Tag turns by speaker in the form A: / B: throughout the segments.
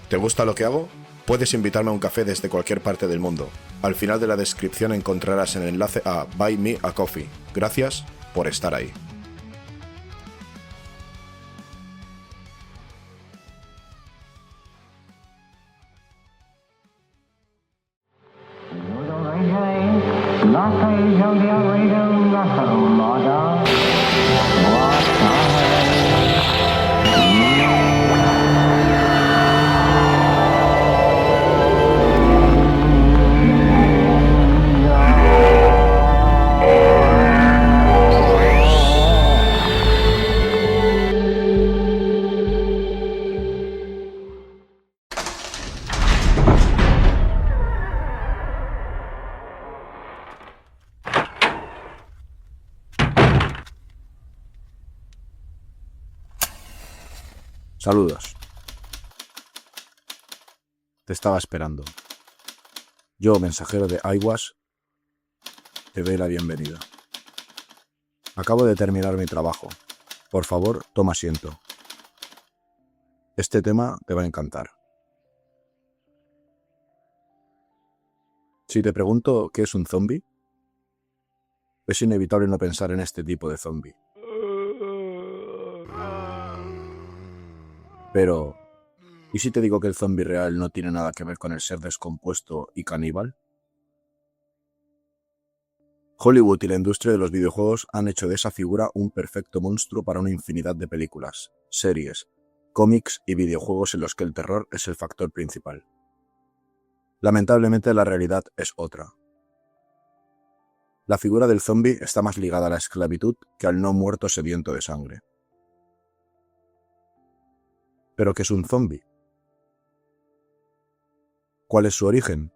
A: ¿Te gusta lo que hago? Puedes invitarme a un café desde cualquier parte del mundo. Al final de la descripción encontrarás el enlace a Buy Me a Coffee. Gracias por estar ahí.
B: Saludos. Te estaba esperando. Yo, mensajero de iWash, te doy la bienvenida. Acabo de terminar mi trabajo. Por favor, toma asiento. Este tema te va a encantar. Si te pregunto qué es un zombie, es inevitable no pensar en este tipo de zombie. Pero, ¿y si te digo que el zombie real no tiene nada que ver con el ser descompuesto y caníbal? Hollywood y la industria de los videojuegos han hecho de esa figura un perfecto monstruo para una infinidad de películas, series, cómics y videojuegos en los que el terror es el factor principal. Lamentablemente la realidad es otra. La figura del zombie está más ligada a la esclavitud que al no muerto sediento de sangre. ¿Pero qué es un zombie? ¿Cuál es su origen?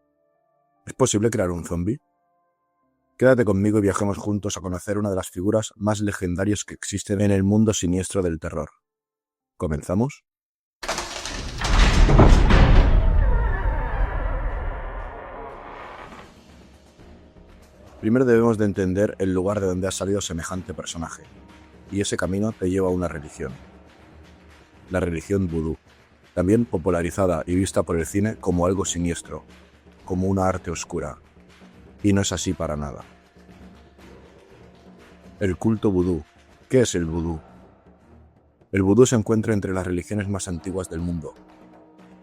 B: ¿Es posible crear un zombie? Quédate conmigo y viajemos juntos a conocer una de las figuras más legendarias que existen en el mundo siniestro del terror. ¿Comenzamos? Primero debemos de entender el lugar de donde ha salido semejante personaje, y ese camino te lleva a una religión. La religión vudú, también popularizada y vista por el cine como algo siniestro, como una arte oscura, y no es así para nada. El culto vudú. ¿Qué es el vudú? El vudú se encuentra entre las religiones más antiguas del mundo,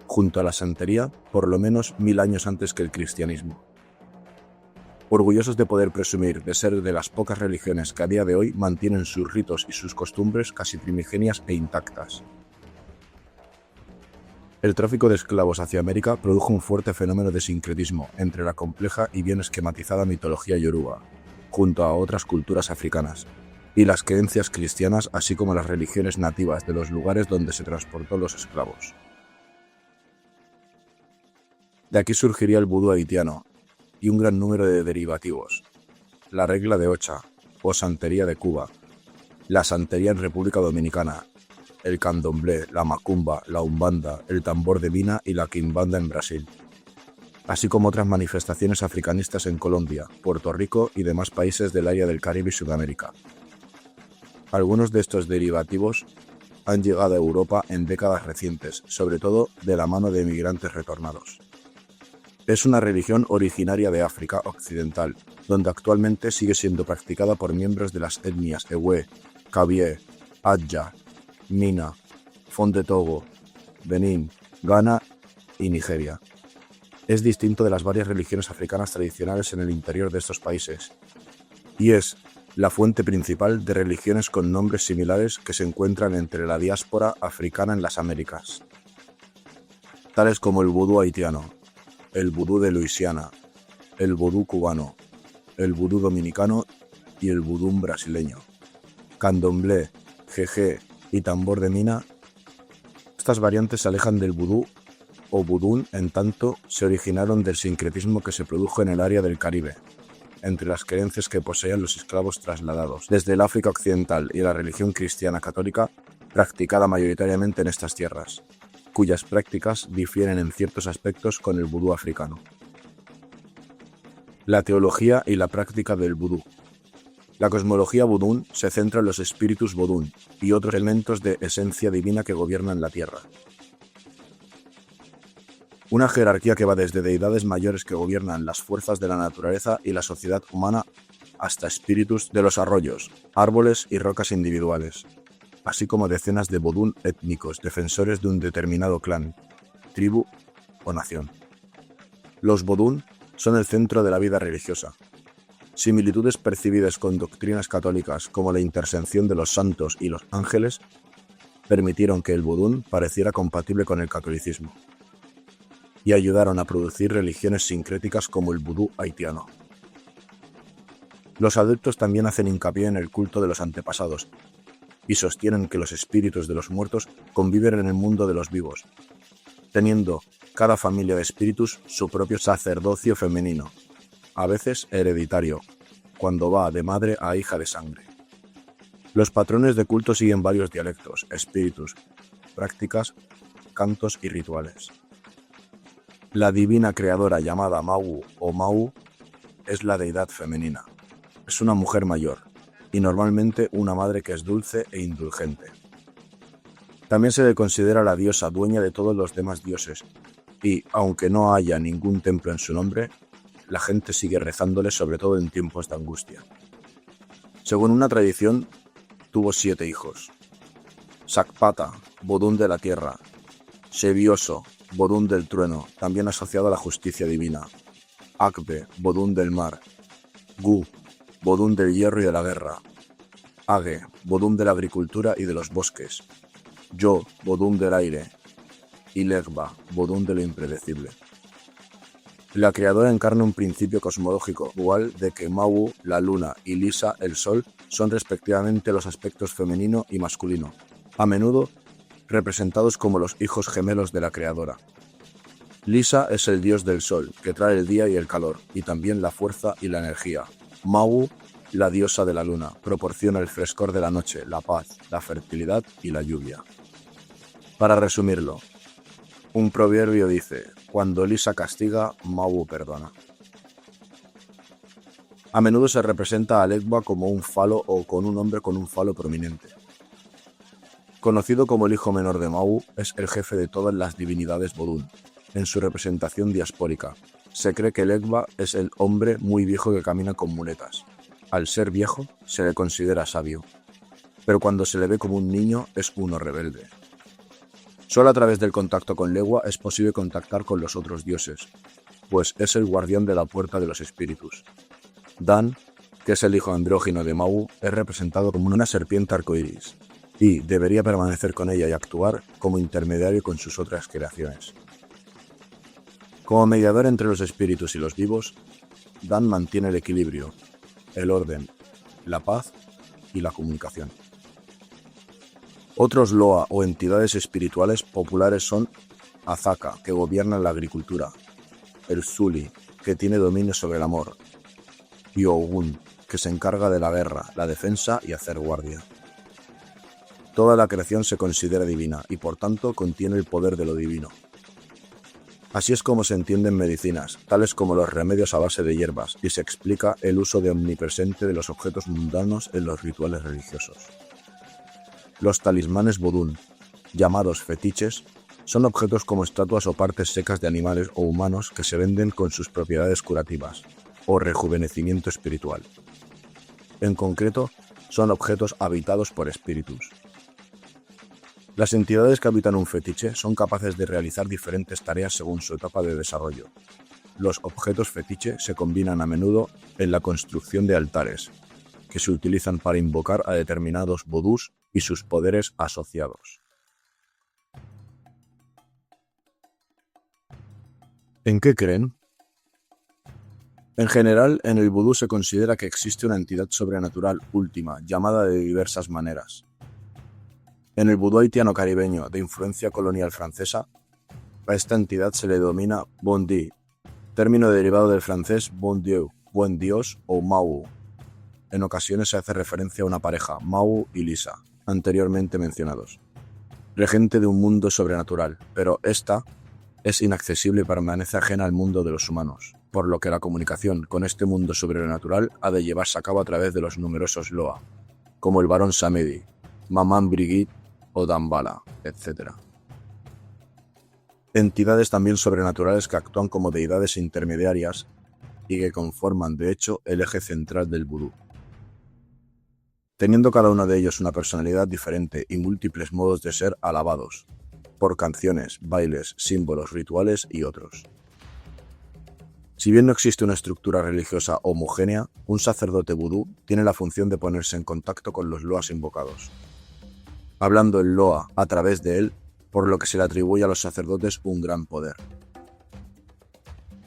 B: junto a la santería por lo menos 1000 años antes que el cristianismo. Orgullosos de poder presumir de ser de las pocas religiones que a día de hoy mantienen sus ritos y sus costumbres casi primigenias e intactas. El tráfico de esclavos hacia América produjo un fuerte fenómeno de sincretismo entre la compleja y bien esquematizada mitología yoruba, junto a otras culturas africanas, y las creencias cristianas, así como las religiones nativas de los lugares donde se transportó los esclavos. De aquí surgiría el vudú haitiano, y un gran número de derivativos: la regla de Ocha, o santería de Cuba, la santería en República Dominicana, el candomblé, la macumba, la umbanda, el tambor de mina y la quimbanda en Brasil, así como otras manifestaciones africanistas en Colombia, Puerto Rico y demás países del área del Caribe y Sudamérica. Algunos de estos derivativos han llegado a Europa en décadas recientes, sobre todo de la mano de emigrantes retornados. Es una religión originaria de África Occidental, donde actualmente sigue siendo practicada por miembros de las etnias Ewe, Kabye, Adja, Mina, Fonte Togo, Benín, Ghana y Nigeria. Es distinto de las varias religiones africanas tradicionales en el interior de estos países, y es la fuente principal de religiones con nombres similares que se encuentran entre la diáspora africana en las Américas, tales como el vudú haitiano, el vudú de Luisiana, el vudú cubano, el vudú dominicano y el vudú brasileño. Candomblé, jeje y tambor de mina. Estas variantes se alejan del vudú o vudún en tanto se originaron del sincretismo que se produjo en el área del Caribe, entre las creencias que poseían los esclavos trasladados desde el África Occidental y la religión cristiana católica practicada mayoritariamente en estas tierras, cuyas prácticas difieren en ciertos aspectos con el vudú africano. La teología y la práctica del vudú. La cosmología vodún se centra en los espíritus vodún y otros elementos de esencia divina que gobiernan la Tierra. Una jerarquía que va desde deidades mayores que gobiernan las fuerzas de la naturaleza y la sociedad humana hasta espíritus de los arroyos, árboles y rocas individuales, así como decenas de vodún étnicos defensores de un determinado clan, tribu o nación. Los vodún son el centro de la vida religiosa. Similitudes percibidas con doctrinas católicas como la intercesión de los santos y los ángeles permitieron que el vodún pareciera compatible con el catolicismo y ayudaron a producir religiones sincréticas como el vudú haitiano. Los adeptos también hacen hincapié en el culto de los antepasados y sostienen que los espíritus de los muertos conviven en el mundo de los vivos, teniendo cada familia de espíritus su propio sacerdocio femenino, a veces hereditario, cuando va de madre a hija de sangre. Los patrones de culto siguen varios dialectos, espíritus, prácticas, cantos y rituales. La divina creadora llamada Mawu o Mau es la deidad femenina. Es una mujer mayor y normalmente una madre que es dulce e indulgente. También se le considera la diosa dueña de todos los demás dioses y, aunque no haya ningún templo en su nombre, la gente sigue rezándole sobre todo en tiempos de angustia. Según una tradición, tuvo 7 hijos. Sakpata, vodún de la tierra. Shebioso, vodún del trueno, también asociado a la justicia divina. Akbe, vodún del mar. Gu, vodún del hierro y de la guerra. Age, vodún de la agricultura y de los bosques. Yo, vodún del aire. Y Legba, vodún de lo impredecible. La creadora encarna un principio cosmológico dual de que Mawu, la luna, y Lisa, el sol, son respectivamente los aspectos femenino y masculino, a menudo representados como los hijos gemelos de la creadora. Lisa es el dios del sol, que trae el día y el calor, y también la fuerza y la energía. Mawu, la diosa de la luna, proporciona el frescor de la noche, la paz, la fertilidad y la lluvia. Para resumirlo, un proverbio dice: cuando Lisa castiga, Mawu perdona. A menudo se representa a Legba como un falo o con un hombre con un falo prominente. Conocido como el hijo menor de Mawu, es el jefe de todas las divinidades vodún. En su representación diaspórica, se cree que Legba es el hombre muy viejo que camina con muletas. Al ser viejo, se le considera sabio, pero cuando se le ve como un niño, es uno rebelde. Solo a través del contacto con Legba es posible contactar con los otros dioses, pues es el guardián de la puerta de los espíritus. Dan, que es el hijo andrógino de Mawu, es representado como una serpiente arcoíris, y debería permanecer con ella y actuar como intermediario con sus otras creaciones. Como mediador entre los espíritus y los vivos, Dan mantiene el equilibrio, el orden, la paz y la comunicación. Otros Loa o entidades espirituales populares son Azaka, que gobierna la agricultura, el Zuli, que tiene dominio sobre el amor, y Ogun, que se encarga de la guerra, la defensa y hacer guardia. Toda la creación se considera divina y por tanto contiene el poder de lo divino. Así es como se entienden medicinas, tales como los remedios a base de hierbas, y se explica el uso de omnipresente de los objetos mundanos en los rituales religiosos. Los talismanes vodún, llamados fetiches, son objetos como estatuas o partes secas de animales o humanos que se venden con sus propiedades curativas o rejuvenecimiento espiritual. En concreto, son objetos habitados por espíritus. Las entidades que habitan un fetiche son capaces de realizar diferentes tareas según su etapa de desarrollo. Los objetos fetiche se combinan a menudo en la construcción de altares, que se utilizan para invocar a determinados vodús y sus poderes asociados. ¿En qué creen? En general, en el vudú se considera que existe una entidad sobrenatural última, llamada de diversas maneras. En el vudú haitiano caribeño de influencia colonial francesa, a esta entidad se le denomina bon Dieu, término derivado del francés bon Dieu, buen Dios o Mawu. En ocasiones se hace referencia a una pareja, Mawu y Lisa, anteriormente mencionados, regente de un mundo sobrenatural, pero esta es inaccesible y permanece ajena al mundo de los humanos, por lo que la comunicación con este mundo sobrenatural ha de llevarse a cabo a través de los numerosos Loa, como el barón Samedi, Maman Brigitte o Dambala, etc. entidades también sobrenaturales que actúan como deidades intermediarias y que conforman, de hecho, el eje central del vudú. Teniendo cada uno de ellos una personalidad diferente y múltiples modos de ser alabados, por canciones, bailes, símbolos, rituales y otros. Si bien no existe una estructura religiosa homogénea, un sacerdote vudú tiene la función de ponerse en contacto con los loas invocados, hablando el loa a través de él, por lo que se le atribuye a los sacerdotes un gran poder.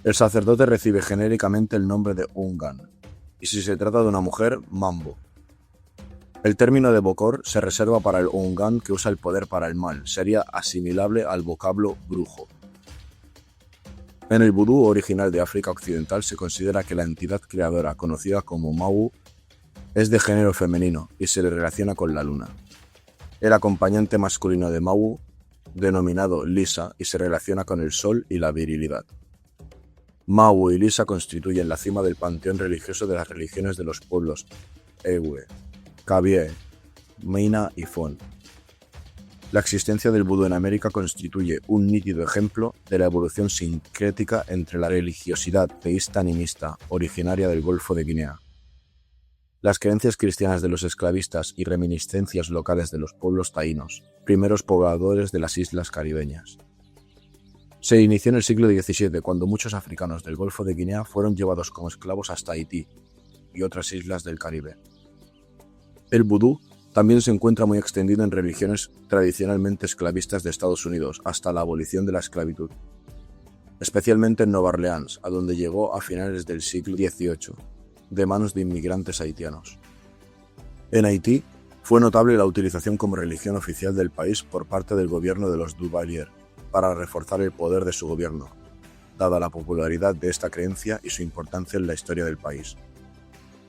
B: El sacerdote recibe genéricamente el nombre de Ungan, y si se trata de una mujer, Mambo. El término de Bokor se reserva para el Ungan que usa el poder para el mal, sería asimilable al vocablo brujo. En el vudú original de África Occidental se considera que la entidad creadora, conocida como Mawu, es de género femenino y se le relaciona con la luna. El acompañante masculino de Mawu, denominado Lisa, y se relaciona con el sol y la virilidad. Mawu y Lisa constituyen la cima del panteón religioso de las religiones de los pueblos Ewe, Kabye, Mina y Fon. La existencia del vudú en América constituye un nítido ejemplo de la evolución sincrética entre la religiosidad teísta animista originaria del Golfo de Guinea, las creencias cristianas de los esclavistas y reminiscencias locales de los pueblos taínos, primeros pobladores de las islas caribeñas. Se inició en el siglo XVII, cuando muchos africanos del Golfo de Guinea fueron llevados como esclavos hasta Haití y otras islas del Caribe. El vudú también se encuentra muy extendido en religiones tradicionalmente esclavistas de Estados Unidos hasta la abolición de la esclavitud, especialmente en Nueva Orleans, a donde llegó a finales del siglo XVIII, de manos de inmigrantes haitianos. En Haití, fue notable la utilización como religión oficial del país por parte del gobierno de los Duvalier para reforzar el poder de su gobierno, dada la popularidad de esta creencia y su importancia en la historia del país.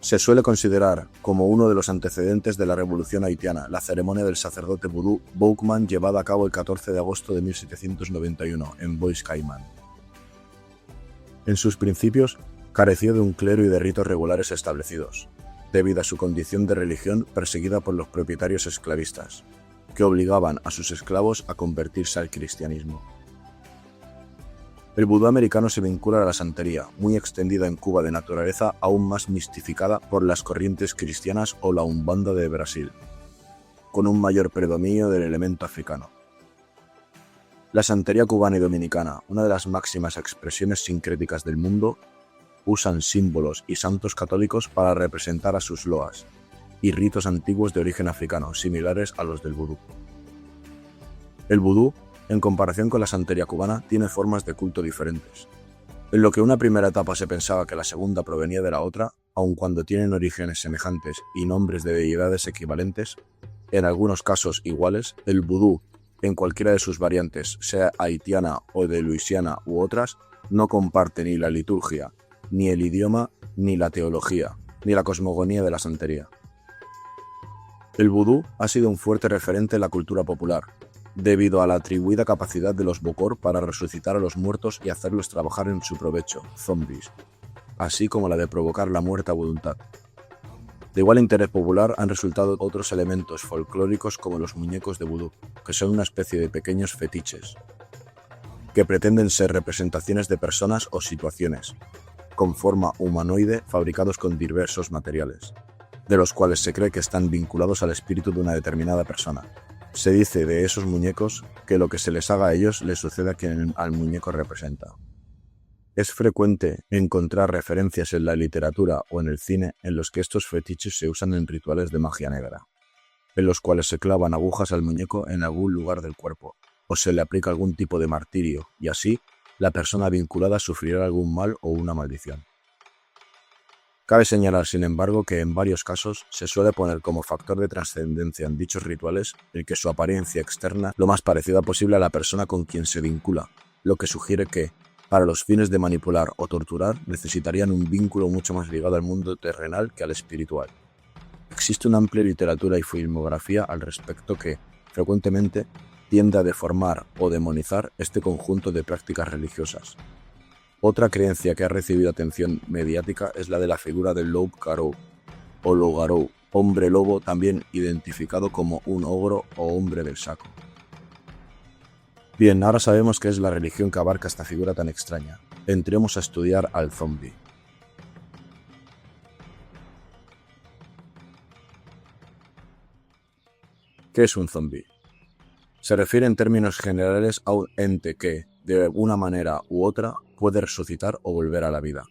B: Se suele considerar como uno de los antecedentes de la Revolución Haitiana la ceremonia del sacerdote vudú Boukman llevada a cabo el 14 de agosto de 1791 en Bois Caiman. En sus principios, careció de un clero y de ritos regulares establecidos, debido a su condición de religión perseguida por los propietarios esclavistas, que obligaban a sus esclavos a convertirse al cristianismo. El vudú americano se vincula a la santería, muy extendida en Cuba, de naturaleza aún más mistificada por las corrientes cristianas o la Umbanda de Brasil, con un mayor predominio del elemento africano. La santería cubana y dominicana, una de las máximas expresiones sincréticas del mundo, usan símbolos y santos católicos para representar a sus loas, y ritos antiguos de origen africano, similares a los del vudú. El vudú, en comparación con la santería cubana, tiene formas de culto diferentes. En lo que una primera etapa se pensaba que la segunda provenía de la otra, aun cuando tienen orígenes semejantes y nombres de deidades equivalentes, en algunos casos iguales, el vudú, en cualquiera de sus variantes, sea haitiana o de Luisiana u otras, no comparte ni la liturgia, ni el idioma, ni la teología, ni la cosmogonía de la santería. El vudú ha sido un fuerte referente en la cultura popular, debido a la atribuida capacidad de los Bokor para resucitar a los muertos y hacerlos trabajar en su provecho, zombies, así como la de provocar la muerte a voluntad. De igual interés popular han resultado otros elementos folclóricos como los muñecos de vudú, que son una especie de pequeños fetiches, que pretenden ser representaciones de personas o situaciones, con forma humanoide fabricados con diversos materiales, de los cuales se cree que están vinculados al espíritu de una determinada persona. Se dice de esos muñecos que lo que se les haga a ellos les sucede a quien al muñeco representa. Es frecuente encontrar referencias en la literatura o en el cine en los que estos fetiches se usan en rituales de magia negra, en los cuales se clavan agujas al muñeco en algún lugar del cuerpo, o se le aplica algún tipo de martirio, y así la persona vinculada sufrirá algún mal o una maldición. Cabe señalar, sin embargo, que en varios casos se suele poner como factor de trascendencia en dichos rituales el que su apariencia externa lo más parecida posible a la persona con quien se vincula, lo que sugiere que, para los fines de manipular o torturar, necesitarían un vínculo mucho más ligado al mundo terrenal que al espiritual. Existe una amplia literatura y filmografía al respecto que, frecuentemente, tiende a deformar o demonizar este conjunto de prácticas religiosas. Otra creencia que ha recibido atención mediática es la de la figura del Loup-Garou, o Loup-Garou, hombre lobo también identificado como un ogro o hombre del saco. Bien, ahora sabemos qué es la religión que abarca esta figura tan extraña. Entremos a estudiar al zombie. ¿Qué es un zombie? Se refiere en términos generales a un ente que, de una manera u otra, puede resucitar o volver a la vida.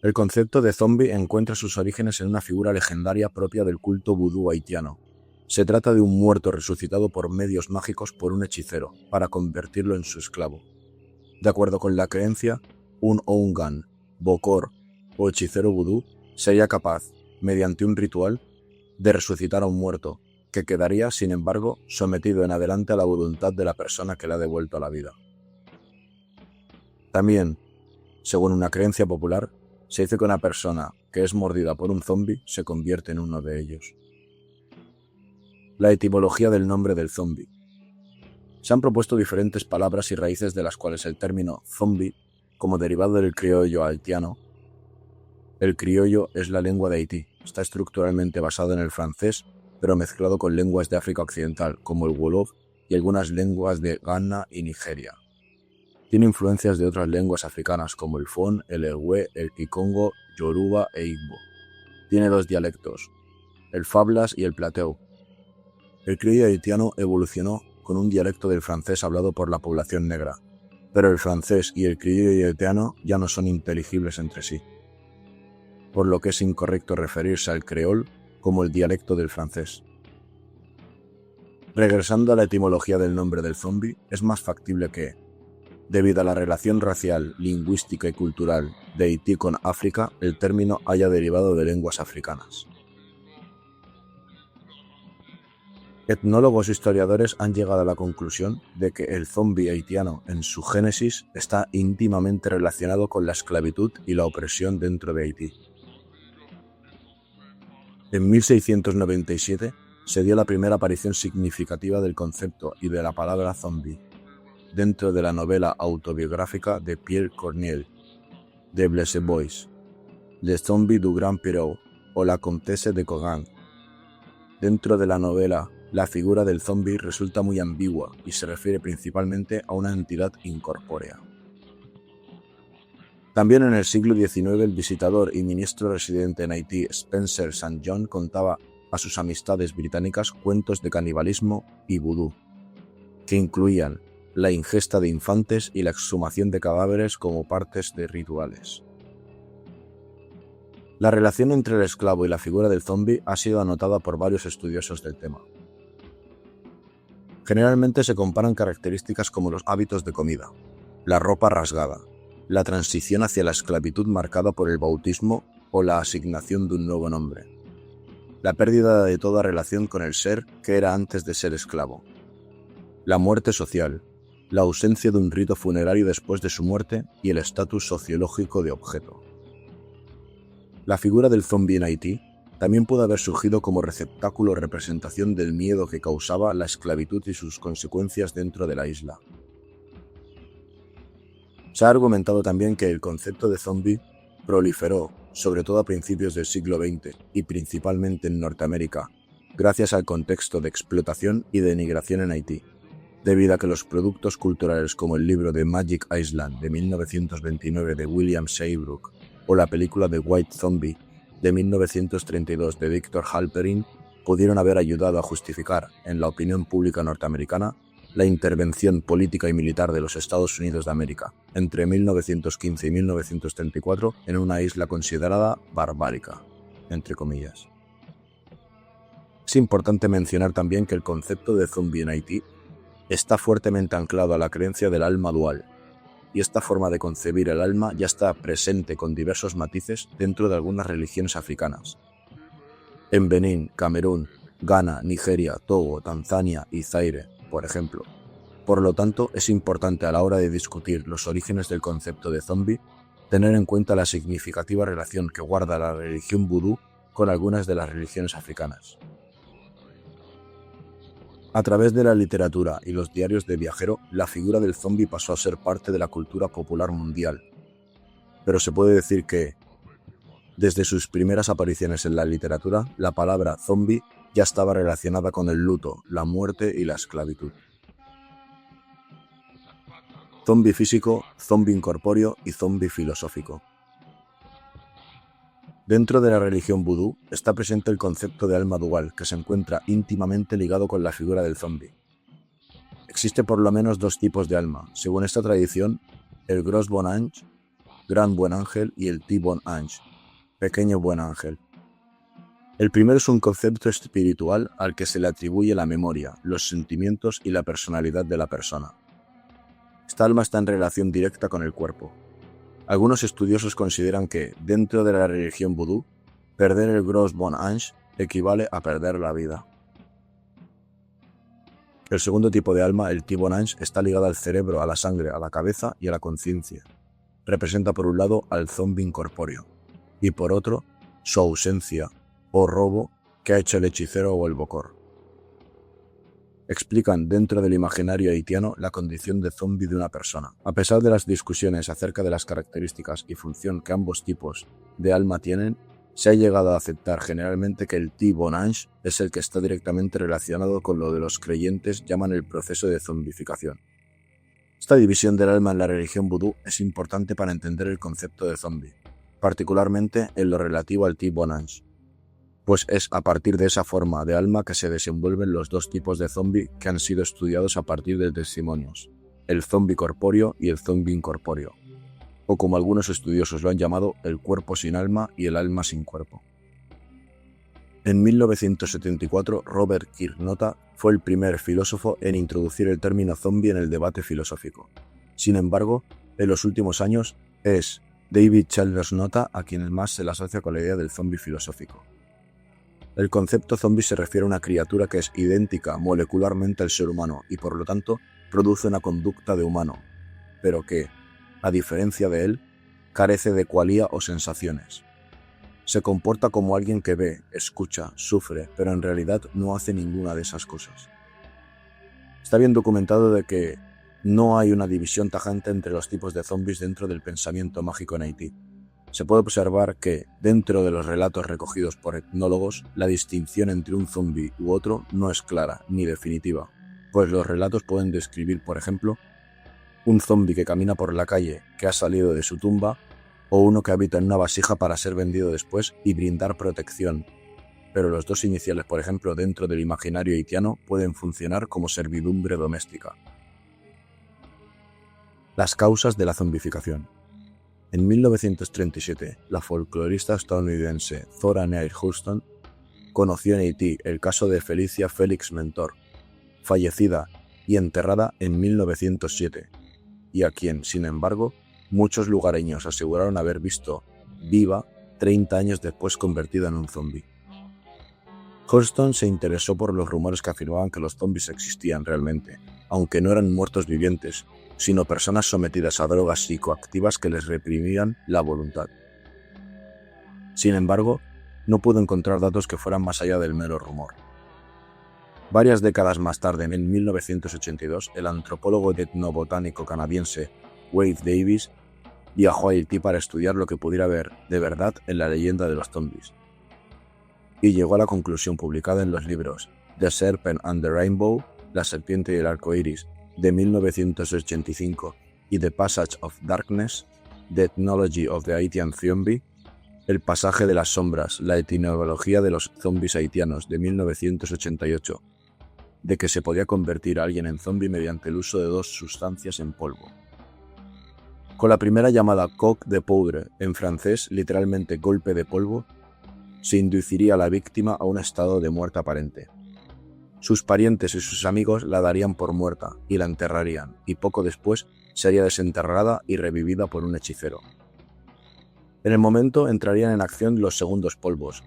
B: El concepto de zombie encuentra sus orígenes en una figura legendaria propia del culto vudú haitiano. Se trata de un muerto resucitado por medios mágicos por un hechicero, para convertirlo en su esclavo. De acuerdo con la creencia, un Oungan, Bokor o hechicero vudú sería capaz, mediante un ritual, de resucitar a un muerto, que quedaría, sin embargo, sometido en adelante a la voluntad de la persona que le ha devuelto a la vida. También, según una creencia popular, se dice que una persona que es mordida por un zombi se convierte en uno de ellos. La etimología del nombre del zombi. Se han propuesto diferentes palabras y raíces de las cuales el término zombi, como derivado del criollo haitiano. El criollo es la lengua de Haití, está estructuralmente basado en el francés, pero mezclado con lenguas de África Occidental, como el Wolof y algunas lenguas de Ghana y Nigeria. Tiene influencias de otras lenguas africanas como el Fon, el Ewe, el Kikongo, Yoruba e Igbo. Tiene dos dialectos, el Fablas y el Plateau. El criollo haitiano evolucionó con un dialecto del francés hablado por la población negra, pero el francés y el criollo haitiano ya no son inteligibles entre sí, por lo que es incorrecto referirse al creol como el dialecto del francés. Regresando a la etimología del nombre del zombi, es más factible que, debido a la relación racial, lingüística y cultural de Haití con África, el término haya derivado de lenguas africanas. Etnólogos e historiadores han llegado a la conclusión de que el zombi haitiano en su génesis está íntimamente relacionado con la esclavitud y la opresión dentro de Haití. En 1697 se dio la primera aparición significativa del concepto y de la palabra zombi, dentro de la novela autobiográfica de Pierre Corneille, de Blessebois, Le Zombie du Grand Pirou o La Comtesse de Cogan. Dentro de la novela, la figura del zombi resulta muy ambigua y se refiere principalmente a una entidad incorpórea. También en el siglo XIX el visitador y ministro residente en Haití Spencer St. John contaba a sus amistades británicas cuentos de canibalismo y vudú, que incluían la ingesta de infantes y la exhumación de cadáveres como partes de rituales. La relación entre el esclavo y la figura del zombi ha sido anotada por varios estudiosos del tema. Generalmente se comparan características como los hábitos de comida, la ropa rasgada, la transición hacia la esclavitud marcada por el bautismo o la asignación de un nuevo nombre, la pérdida de toda relación con el ser que era antes de ser esclavo, la muerte social, la ausencia de un rito funerario después de su muerte y el estatus sociológico de objeto. La figura del zombi en Haití también puede haber surgido como receptáculo o representación del miedo que causaba la esclavitud y sus consecuencias dentro de la isla. Se ha argumentado también que el concepto de zombi proliferó, sobre todo a principios del siglo XX y principalmente en Norteamérica, gracias al contexto de explotación y denigración en Haití, debido a que los productos culturales como el libro de Magic Island de 1929 de William Seabrook o la película de White Zombie de 1932 de Victor Halperin pudieron haber ayudado a justificar, en la opinión pública norteamericana, la intervención política y militar de los Estados Unidos de América entre 1915 y 1934 en una isla considerada barbárica, entre comillas. Es importante mencionar también que el concepto de zombie en Haití está fuertemente anclado a la creencia del alma dual, y esta forma de concebir el alma ya está presente con diversos matices dentro de algunas religiones africanas. En Benín, Camerún, Ghana, Nigeria, Togo, Tanzania y Zaire, por ejemplo. Por lo tanto, es importante a la hora de discutir los orígenes del concepto de zombie tener en cuenta la significativa relación que guarda la religión vudú con algunas de las religiones africanas. A través de la literatura y los diarios de viajero, la figura del zombi pasó a ser parte de la cultura popular mundial. Pero se puede decir que, desde sus primeras apariciones en la literatura, la palabra zombi ya estaba relacionada con el luto, la muerte y la esclavitud. zombi físico, zombi incorpóreo y zombi filosófico. Dentro de la religión vudú está presente el concepto de alma dual, que se encuentra íntimamente ligado con la figura del zombi. Existe por lo menos dos tipos de alma, según esta tradición, el Gros Bon Ange, gran buen ángel, y el Petit Bon Ange, pequeño buen ángel. El primero es un concepto espiritual al que se le atribuye la memoria, los sentimientos y la personalidad de la persona. Esta alma está en relación directa con el cuerpo. Algunos estudiosos consideran que, dentro de la religión vudú, perder el Gros Bon Ange equivale a perder la vida. El segundo tipo de alma, el Petit Bon Ange, está ligado al cerebro, a la sangre, a la cabeza y a la conciencia. Representa por un lado al zombi incorpóreo y por otro su ausencia o robo que ha hecho el hechicero o el bokor. Explican dentro del imaginario haitiano la condición de zombi de una persona. A pesar de las discusiones acerca de las características y función que ambos tipos de alma tienen, se ha llegado a aceptar generalmente que el Petit Bon Ange es el que está directamente relacionado con lo de los creyentes llaman el proceso de zombificación. Esta división del alma en la religión vudú es importante para entender el concepto de zombi, particularmente en lo relativo al Petit Bon Ange, pues es a partir de esa forma de alma que se desenvuelven los dos tipos de zombi que han sido estudiados a partir de testimonios, el zombi corpóreo y el zombi incorpóreo, o como algunos estudiosos lo han llamado, el cuerpo sin alma y el alma sin cuerpo. En 1974, Robert Kernodle fue el primer filósofo en introducir el término zombi en el debate filosófico. Sin embargo, en los últimos años es David Chalmers Nota a quien más se le asocia con la idea del zombi filosófico. El concepto zombi se refiere a una criatura que es idéntica molecularmente al ser humano y por lo tanto produce una conducta de humano, pero que, a diferencia de él, carece de cualía o sensaciones. Se comporta como alguien que ve, escucha, sufre, pero en realidad no hace ninguna de esas cosas. Está bien documentado de que no hay una división tajante entre los tipos de zombies dentro del pensamiento mágico en Haití. Se puede observar que, dentro de los relatos recogidos por etnólogos, la distinción entre un zombi u otro no es clara ni definitiva, pues los relatos pueden describir, por ejemplo, un zombi que camina por la calle, que ha salido de su tumba, o uno que habita en una vasija para ser vendido después y brindar protección. Pero los dos iniciales, por ejemplo, dentro del imaginario haitiano, pueden funcionar como servidumbre doméstica. Las causas de la zombificación. En 1937, la folclorista estadounidense Zora Neale Hurston conoció en Haití el caso de Felicia Félix Mentor, fallecida y enterrada en 1907, y a quien, sin embargo, muchos lugareños aseguraron haber visto viva 30 años después convertida en un zombi. Hurston se interesó por los rumores que afirmaban que los zombis existían realmente, aunque no eran muertos vivientes, sino personas sometidas a drogas psicoactivas que les reprimían la voluntad. Sin embargo, no pudo encontrar datos que fueran más allá del mero rumor. Varias décadas más tarde, en 1982, el antropólogo y etnobotánico canadiense Wade Davis viajó a Haití para estudiar lo que pudiera haber de verdad en la leyenda de los zombies. Y llegó a la conclusión publicada en los libros The Serpent and the Rainbow, La serpiente y el arco iris, de 1985, y The Passage of Darkness, The Ethnology of the Haitian Zombie, El pasaje de las sombras, la etimología de los zombies haitianos, de 1988, de que se podía convertir a alguien en zombie mediante el uso de dos sustancias en polvo. Con la primera llamada coque de poudre, en francés literalmente golpe de polvo, se induciría a la víctima a un estado de muerte aparente. Sus parientes y sus amigos la darían por muerta y la enterrarían, y poco después sería desenterrada y revivida por un hechicero. En el momento entrarían en acción los segundos polvos,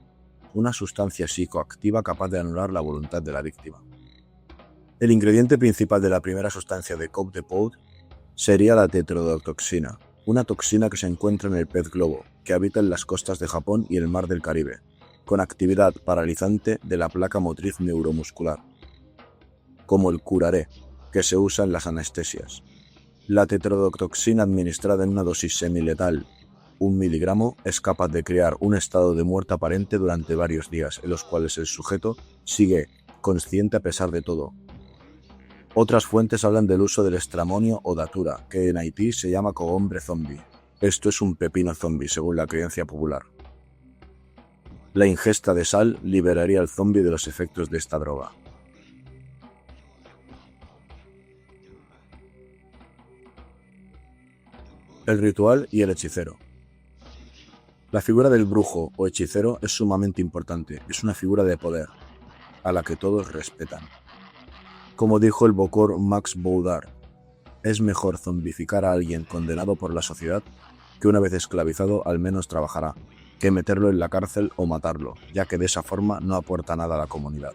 B: una sustancia psicoactiva capaz de anular la voluntad de la víctima. El ingrediente principal de la primera sustancia de coque de poudre sería la tetrodotoxina, una toxina que se encuentra en el pez globo, que habita en las costas de Japón y el mar del Caribe, con actividad paralizante de la placa motriz neuromuscular, como el curare, que se usa en las anestesias. La tetrodotoxina administrada en una dosis semiletal, 1 miligramo, es capaz de crear un estado de muerte aparente durante varios días, en los cuales el sujeto sigue consciente a pesar de todo. Otras fuentes hablan del uso del estramonio o datura, que en Haití se llama cogombre zombie. Esto es un pepino zombie, según la creencia popular. La ingesta de sal liberaría al zombie de los efectos de esta droga. El ritual y el hechicero. La figura del brujo o hechicero es sumamente importante, es una figura de poder, a la que todos respetan. Como dijo el bokor Max Boudard, es mejor zombificar a alguien condenado por la sociedad que una vez esclavizado al menos trabajará, que meterlo en la cárcel o matarlo, ya que de esa forma no aporta nada a la comunidad.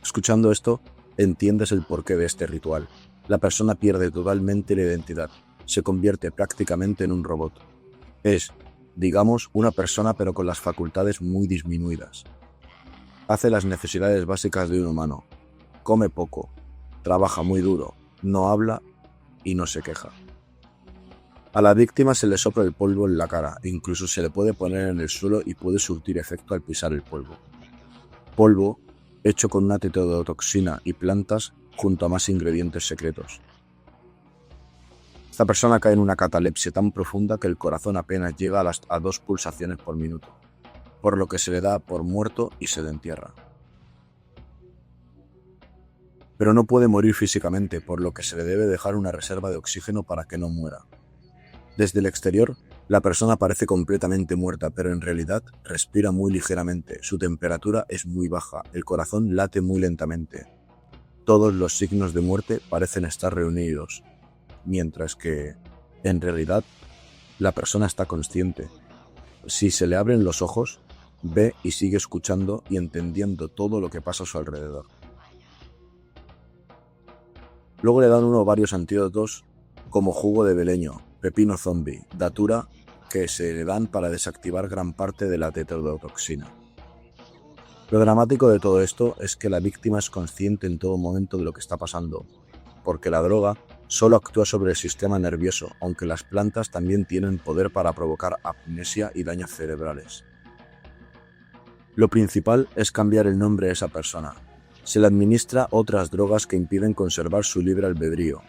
B: Escuchando esto, entiendes el porqué de este ritual. La persona pierde totalmente la identidad, se convierte prácticamente en un robot. Es, digamos, una persona pero con las facultades muy disminuidas. Hace las necesidades básicas de un humano, come poco, trabaja muy duro, no habla y no se queja. A la víctima se le sopla el polvo en la cara, e incluso se le puede poner en el suelo y puede surtir efecto al pisar el polvo. Polvo hecho con una tetrodotoxina y plantas junto a más ingredientes secretos. Esta persona cae en una catalepsia tan profunda que el corazón apenas llega a 2 pulsaciones por minuto, por lo que se le da por muerto y se le entierra. Pero no puede morir físicamente, por lo que se le debe dejar una reserva de oxígeno para que no muera. Desde el exterior, la persona parece completamente muerta, pero en realidad respira muy ligeramente, su temperatura es muy baja, el corazón late muy lentamente. Todos los signos de muerte parecen estar reunidos, mientras que, en realidad, la persona está consciente. Si se le abren los ojos, ve y sigue escuchando y entendiendo todo lo que pasa a su alrededor. Luego le dan uno varios antídotos como jugo de beleño, pepino zombie, datura, que se le dan para desactivar gran parte de la tetrodotoxina. Lo dramático de todo esto es que la víctima es consciente en todo momento de lo que está pasando, porque la droga solo actúa sobre el sistema nervioso, aunque las plantas también tienen poder para provocar amnesia y daños cerebrales. Lo principal es cambiar el nombre a esa persona. Se le administra otras drogas que impiden conservar su libre albedrío.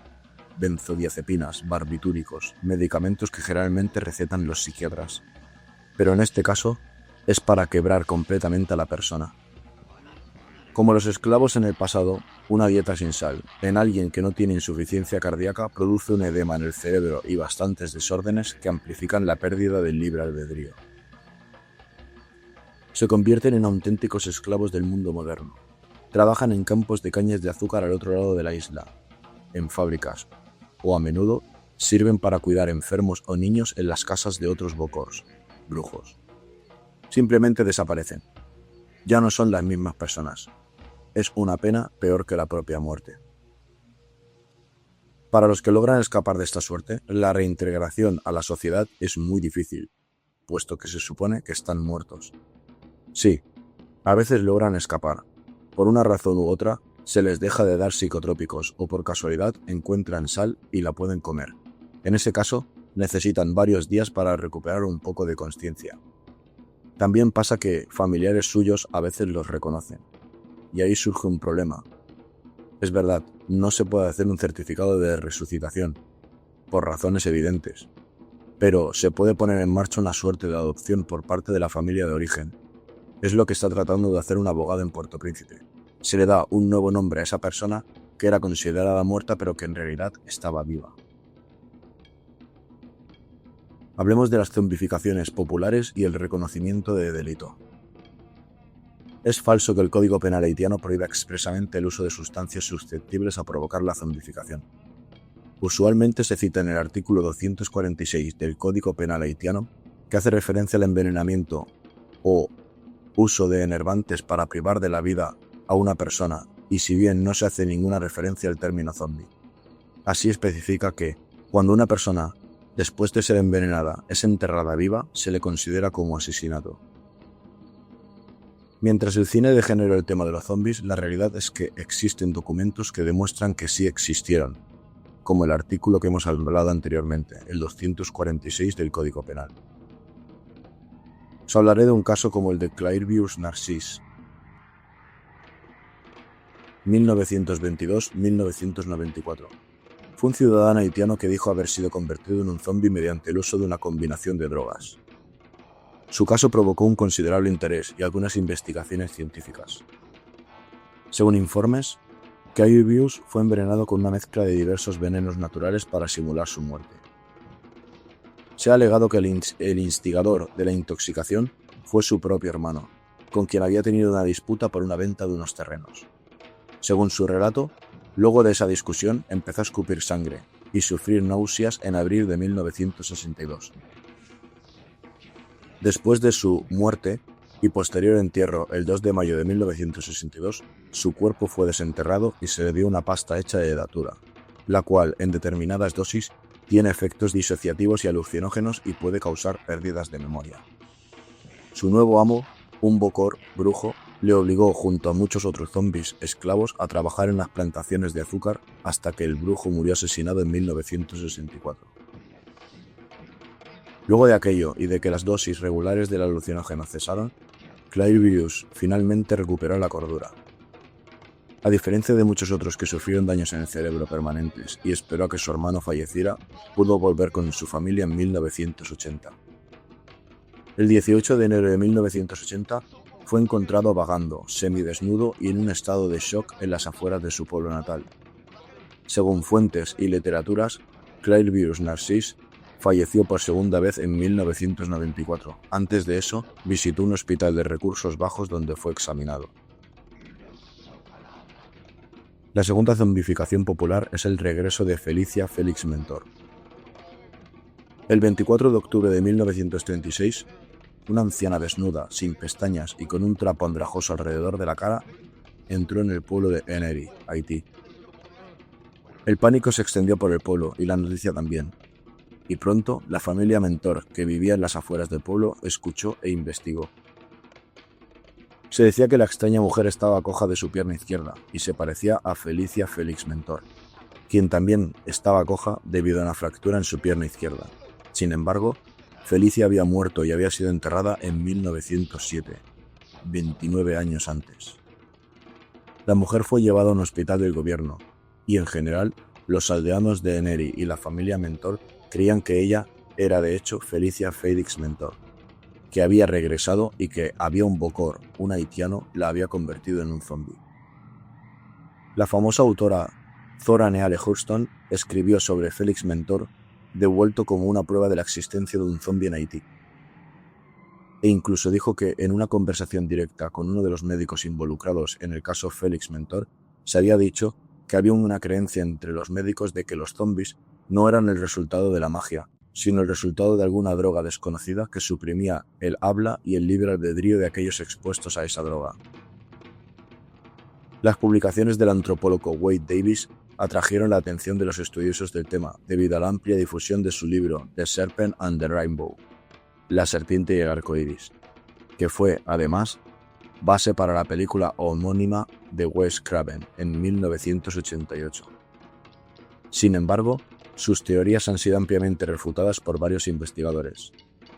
B: Benzodiazepinas, barbitúricos, medicamentos que generalmente recetan los psiquiatras. Pero en este caso, es para quebrar completamente a la persona. Como los esclavos en el pasado, una dieta sin sal, en alguien que no tiene insuficiencia cardíaca, produce un edema en el cerebro y bastantes desórdenes que amplifican la pérdida del libre albedrío. Se convierten en auténticos esclavos del mundo moderno. Trabajan en campos de cañas de azúcar al otro lado de la isla, en fábricas, o a menudo sirven para cuidar enfermos o niños en las casas de otros bokors, brujos. Simplemente desaparecen. Ya no son las mismas personas. Es una pena peor que la propia muerte. Para los que logran escapar de esta suerte, la reintegración a la sociedad es muy difícil, puesto que se supone que están muertos. Sí, a veces logran escapar. Por una razón u otra, se les deja de dar psicotrópicos o por casualidad encuentran sal y la pueden comer. En ese caso, necesitan varios días para recuperar un poco de consciencia. También pasa que familiares suyos a veces los reconocen. Y ahí surge un problema. Es verdad, no se puede hacer un certificado de resucitación, por razones evidentes. Pero se puede poner en marcha una suerte de adopción por parte de la familia de origen. Es lo que está tratando de hacer un abogado en Puerto Príncipe. Se le da un nuevo nombre a esa persona que era considerada muerta pero que en realidad estaba viva. Hablemos de las zombificaciones populares y el reconocimiento de delito. Es falso que el Código Penal haitiano prohíba expresamente el uso de sustancias susceptibles a provocar la zombificación. Usualmente se cita en el artículo 246 del Código Penal haitiano, que hace referencia al envenenamiento o uso de enervantes para privar de la vida a una persona, y si bien no se hace ninguna referencia al término zombie. Así especifica que, cuando una persona, después de ser envenenada, es enterrada viva, se le considera como asesinato. Mientras el cine degeneró el tema de los zombies, la realidad es que existen documentos que demuestran que sí existieron, como el artículo que hemos hablado anteriormente, el 246 del Código Penal. Os hablaré de un caso como el de Clairvius Narcisse. 1922-1994. Fue un ciudadano haitiano que dijo haber sido convertido en un zombie mediante el uso de una combinación de drogas. Su caso provocó un considerable interés y algunas investigaciones científicas. Según informes, Caius fue envenenado con una mezcla de diversos venenos naturales para simular su muerte. Se ha alegado que el instigador de la intoxicación fue su propio hermano, con quien había tenido una disputa por una venta de unos terrenos. Según su relato, luego de esa discusión empezó a escupir sangre y sufrir náuseas en abril de 1962. Después de su muerte y posterior entierro el 2 de mayo de 1962, su cuerpo fue desenterrado y se le dio una pasta hecha de datura, la cual, en determinadas dosis, tiene efectos disociativos y alucinógenos y puede causar pérdidas de memoria. Su nuevo amo, un bokor brujo, le obligó junto a muchos otros zombies esclavos a trabajar en las plantaciones de azúcar hasta que el brujo murió asesinado en 1964. Luego de aquello y de que las dosis regulares del alucinógeno cesaron, Caius finalmente recuperó la cordura. A diferencia de muchos otros que sufrieron daños en el cerebro permanentes y esperó a que su hermano falleciera, pudo volver con su familia en 1980. El 18 de enero de 1980 fue encontrado vagando, semidesnudo y en un estado de shock en las afueras de su pueblo natal. Según fuentes y literaturas, Caius Narcís falleció por segunda vez en 1994. Antes de eso, visitó un hospital de recursos bajos donde fue examinado. La segunda zombificación popular es el regreso de Felicia Felix Mentor. El 24 de octubre de 1936, una anciana desnuda, sin pestañas y con un trapo andrajoso alrededor de la cara, entró en el pueblo de Ennery, Haití. El pánico se extendió por el pueblo y la noticia también. Y pronto, la familia Mentor, que vivía en las afueras del pueblo, escuchó e investigó. Se decía que la extraña mujer estaba coja de su pierna izquierda y se parecía a Felicia Felix Mentor, quien también estaba coja debido a una fractura en su pierna izquierda. Sin embargo, Felicia había muerto y había sido enterrada en 1907, 29 años antes. La mujer fue llevada a un hospital del gobierno y, en general, los aldeanos de Ennery y la familia Mentor creían que ella era de hecho Felicia Felix Mentor, que había regresado y que había un bokor, un haitiano, la había convertido en un zombie. La famosa autora Zora Neale Hurston escribió sobre Felix Mentor, devuelto como una prueba de la existencia de un zombie en Haití. E incluso dijo que en una conversación directa con uno de los médicos involucrados en el caso Felix Mentor, se había dicho que había una creencia entre los médicos de que los zombies no eran el resultado de la magia, sino el resultado de alguna droga desconocida que suprimía el habla y el libre albedrío de aquellos expuestos a esa droga. Las publicaciones del antropólogo Wade Davis atrajeron la atención de los estudiosos del tema debido a la amplia difusión de su libro The Serpent and the Rainbow, La serpiente y el arco iris, que fue, además, base para la película homónima de Wes Craven en 1988. Sin embargo, sus teorías han sido ampliamente refutadas por varios investigadores.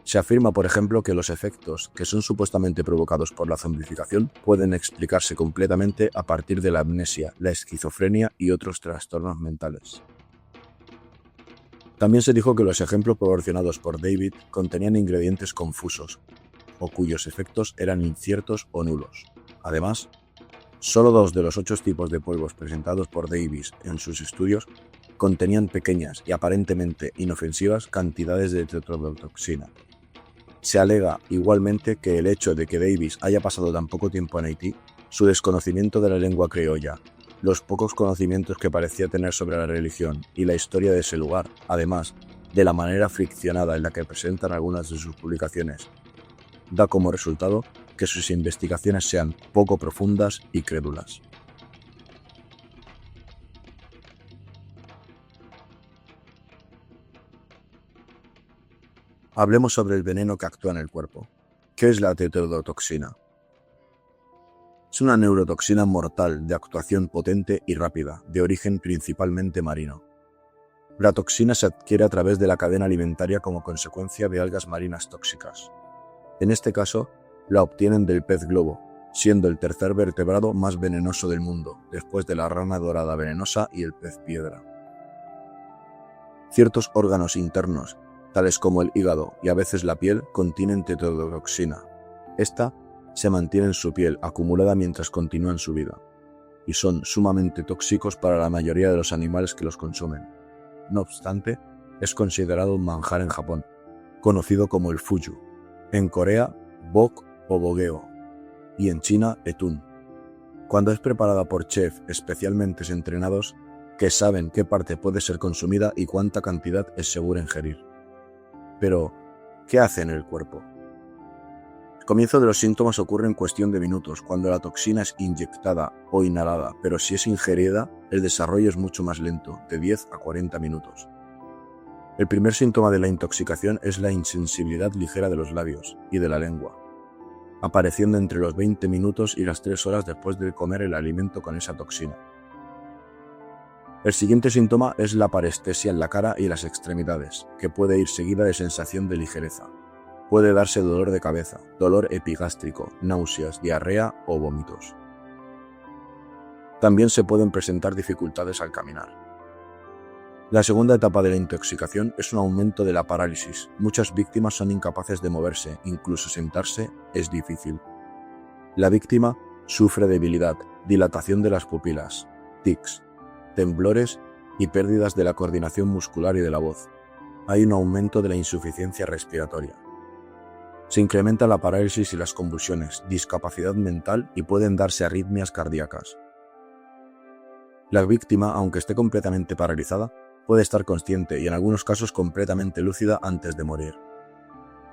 B: Se afirma, por ejemplo, que los efectos que son supuestamente provocados por la zombificación pueden explicarse completamente a partir de la amnesia, la esquizofrenia y otros trastornos mentales. También se dijo que los ejemplos proporcionados por David contenían ingredientes confusos, o cuyos efectos eran inciertos o nulos. Además, solo 2 de los 8 tipos de polvos presentados por Davis en sus estudios contenían pequeñas y aparentemente inofensivas cantidades de tetrodotoxina. Se alega igualmente que el hecho de que Davis haya pasado tan poco tiempo en Haití, su desconocimiento de la lengua criolla, los pocos conocimientos que parecía tener sobre la religión y la historia de ese lugar, además de la manera friccionada en la que presentan algunas de sus publicaciones, da como resultado que sus investigaciones sean poco profundas y crédulas. Hablemos sobre el veneno que actúa en el cuerpo. ¿Qué es la tetrodotoxina? Es una neurotoxina mortal de actuación potente y rápida, de origen principalmente marino. La toxina se adquiere a través de la cadena alimentaria como consecuencia de algas marinas tóxicas. En este caso, la obtienen del pez globo, siendo el tercer vertebrado más venenoso del mundo, después de la rana dorada venenosa y el pez piedra. Ciertos órganos internos, tales como el hígado y a veces la piel, contienen tetrodotoxina. Esta se mantiene en su piel acumulada mientras continúan su vida, y son sumamente tóxicos para la mayoría de los animales que los consumen. No obstante, es considerado un manjar en Japón, conocido como el fuyu, en Corea, bok o bogeo, y en China, etun. Cuando es preparada por chefs especialmente entrenados que saben qué parte puede ser consumida y cuánta cantidad es segura ingerir. Pero, ¿qué hace en el cuerpo? El comienzo de los síntomas ocurre en cuestión de minutos, cuando la toxina es inyectada o inhalada, pero si es ingerida, el desarrollo es mucho más lento, de 10 a 40 minutos. El primer síntoma de la intoxicación es la insensibilidad ligera de los labios y de la lengua, apareciendo entre los 20 minutos y las 3 horas después de comer el alimento con esa toxina. El siguiente síntoma es la parestesia en la cara y las extremidades, que puede ir seguida de sensación de ligereza. Puede darse dolor de cabeza, dolor epigástrico, náuseas, diarrea o vómitos. También se pueden presentar dificultades al caminar. La segunda etapa de la intoxicación es un aumento de la parálisis. Muchas víctimas son incapaces de moverse, incluso sentarse es difícil. La víctima sufre debilidad, dilatación de las pupilas, tics, temblores y pérdidas de la coordinación muscular y de la voz. Hay un aumento de la insuficiencia respiratoria. Se incrementa la parálisis y las convulsiones, discapacidad mental y pueden darse arritmias cardíacas. La víctima, aunque esté completamente paralizada, puede estar consciente y en algunos casos completamente lúcida antes de morir.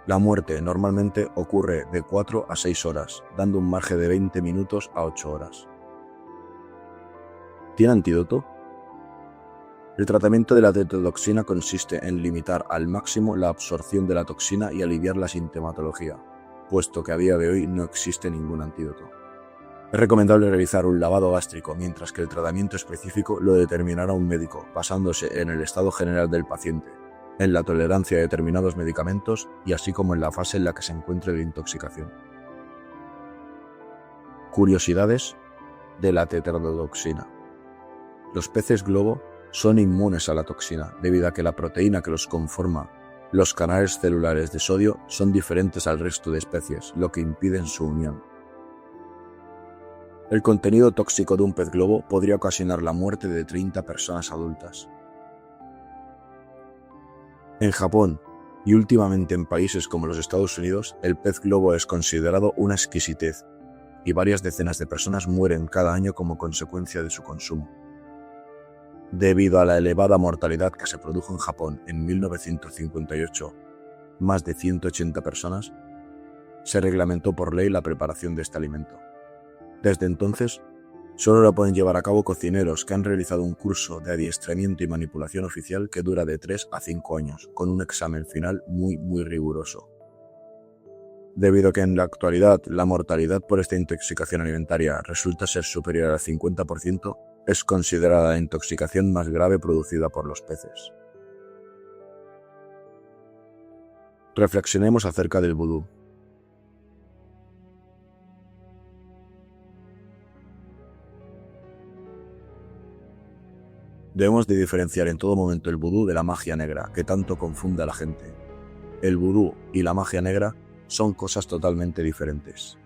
B: La muerte normalmente ocurre de 4 a 6 horas, dando un margen de 20 minutos a 8 horas. ¿Tiene antídoto? El tratamiento de la tetrodotoxina consiste en limitar al máximo la absorción de la toxina y aliviar la sintomatología, puesto que a día de hoy no existe ningún antídoto. Es recomendable realizar un lavado gástrico, mientras que el tratamiento específico lo determinará un médico, basándose en el estado general del paciente, en la tolerancia a determinados medicamentos y así como en la fase en la que se encuentre de intoxicación. Curiosidades de la tetrodotoxina. Los peces globo son inmunes a la toxina, debido a que la proteína que los conforma, los canales celulares de sodio, son diferentes al resto de especies, lo que impide su unión. El contenido tóxico de un pez globo podría ocasionar la muerte de 30 personas adultas. En Japón, y últimamente en países como los Estados Unidos, el pez globo es considerado una exquisitez, y varias decenas de personas mueren cada año como consecuencia de su consumo. Debido a la elevada mortalidad que se produjo en Japón en 1958, más de 180 personas, se reglamentó por ley la preparación de este alimento. Desde entonces, solo lo pueden llevar a cabo cocineros que han realizado un curso de adiestramiento y manipulación oficial que dura de 3 a 5 años, con un examen final muy riguroso. Debido a que en la actualidad la mortalidad por esta intoxicación alimentaria resulta ser superior al 50%, es considerada la intoxicación más grave producida por los peces. Reflexionemos acerca del vudú. Debemos de diferenciar en todo momento el vudú de la magia negra, que tanto confunde a la gente. El vudú y la magia negra son cosas totalmente diferentes.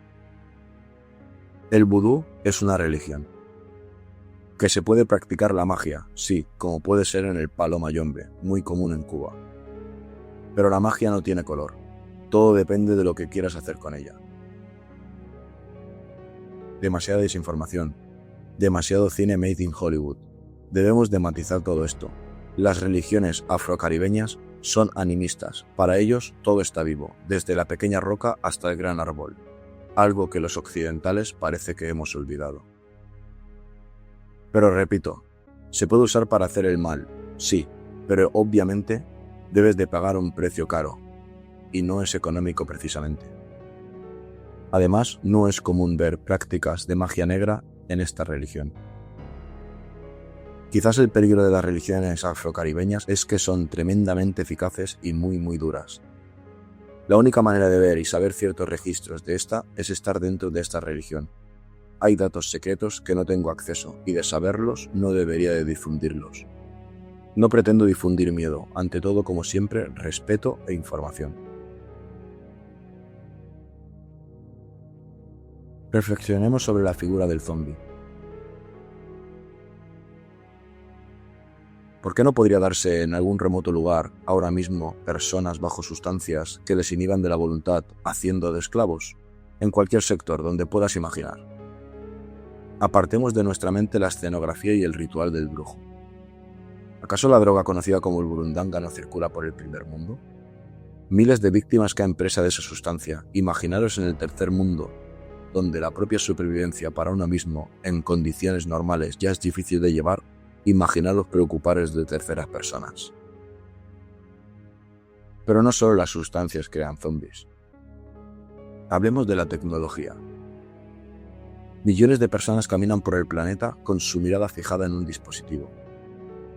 B: El vudú es una religión. Que se puede practicar la magia, sí, como puede ser en el palo mayombe, muy común en Cuba. Pero la magia no tiene color. Todo depende de lo que quieras hacer con ella. Demasiada desinformación. Demasiado cine made in Hollywood. Debemos de matizar todo esto. Las religiones afrocaribeñas son animistas. Para ellos todo está vivo, desde la pequeña roca hasta el gran árbol. Algo que los occidentales parece que hemos olvidado. Pero repito, se puede usar para hacer el mal, sí, pero obviamente debes de pagar un precio caro, y no es económico precisamente. Además, no es común ver prácticas de magia negra en esta religión. Quizás el peligro de las religiones afrocaribeñas es que son tremendamente eficaces y muy duras. La única manera de ver y saber ciertos registros de esta es estar dentro de esta religión. Hay datos secretos que no tengo acceso y de saberlos no debería de difundirlos. No pretendo difundir miedo, ante todo, como siempre, respeto e información. Reflexionemos sobre la figura del zombi. ¿Por qué no podría darse en algún remoto lugar, ahora mismo, personas bajo sustancias que les inhiban de la voluntad, haciendo de esclavos? En cualquier sector donde puedas imaginar. Apartemos de nuestra mente la escenografía y el ritual del brujo. ¿Acaso la droga conocida como el burundanga no circula por el primer mundo? Miles de víctimas caen presa de esa sustancia. Imaginaros en el tercer mundo, donde la propia supervivencia para uno mismo, en condiciones normales, ya es difícil de llevar. Imaginaros preocuparos de terceras personas. Pero no solo las sustancias crean zombies. Hablemos de la tecnología. Millones de personas caminan por el planeta con su mirada fijada en un dispositivo.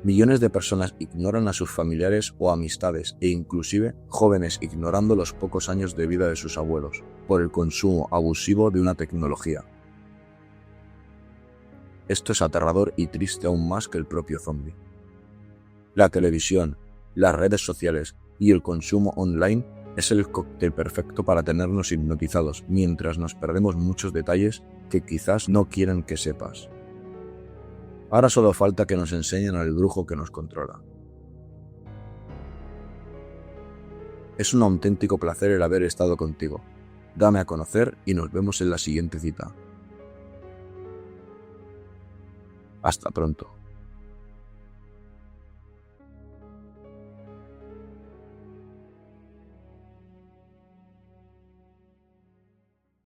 B: Millones de personas ignoran a sus familiares o amistades e inclusive jóvenes ignorando los pocos años de vida de sus abuelos por el consumo abusivo de una tecnología. Esto es aterrador y triste aún más que el propio zombi. La televisión, las redes sociales y el consumo online es el cóctel perfecto para tenernos hipnotizados mientras nos perdemos muchos detalles que quizás no quieren que sepas. Ahora solo falta que nos enseñen al brujo que nos controla. Es un auténtico placer el haber estado contigo. Dame a conocer y nos vemos en la siguiente cita. Hasta pronto.